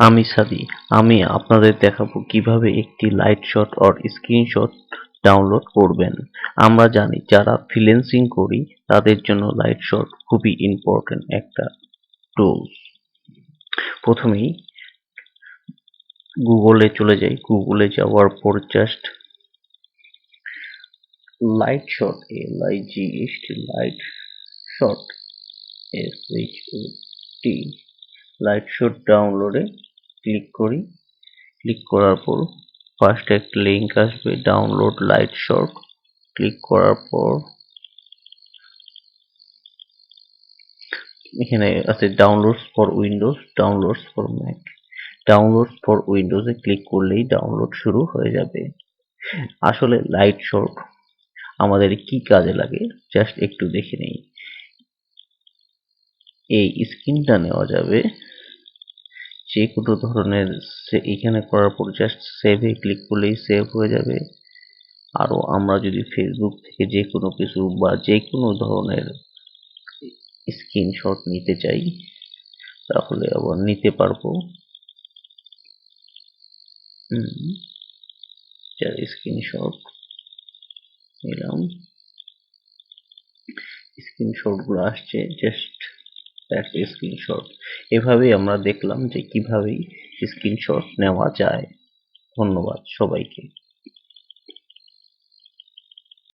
আমি সাদি। আমি আপনাদের দেখাবো কিভাবে একটি Lightshot or screenshot download করবেন। আমরা জানি যারা ফ্রিল্যান্সিং করি তাদের জন্য লাইট শট খুবই ইম্পর্টেন্ট একটা টুলস। প্রথমেই গুগলে চলে যাই। গুগলে যাওয়ার পর just Lightshot LIGHT Lightshot SHOT Lightshot ডাউনলোডে ক্লিক করি। ক্লিক করার পর ফার্স্ট একটা লিঙ্ক আসবে ডাউনলোড লাইট শট। ক্লিক করার পর এখানে আছে downloads for Windows, downloads for Mac. Downloads for উইন্ডোজে ক্লিক করলেই ডাউনলোড শুরু হয়ে যাবে। আসলে লাইট শট আমাদের কি কাজে লাগে জাস্ট একটু দেখে নেই। এই স্ক্রিনটা নেওয়া যাবে যে কোনো ধরনের, এখানে করার পর জাস্ট সেভে ক্লিক করলেই সেভ হয়ে যাবে। আরো আমরা যদি ফেসবুক থেকে যে কোনো কিছু বা যে কোনো ধরনের স্ক্রিনশট নিতে চাই তাহলে আবার নিতে পারবো। স্ক্রিনশট নিলাম, স্ক্রিনশট গুলো আসছে, জাস্ট স্ক্রিনশট। এভাবেই আমরা দেখলাম যে কিভাবে স্ক্রিনশট নেওয়া যায়। ধন্যবাদ সবাইকে।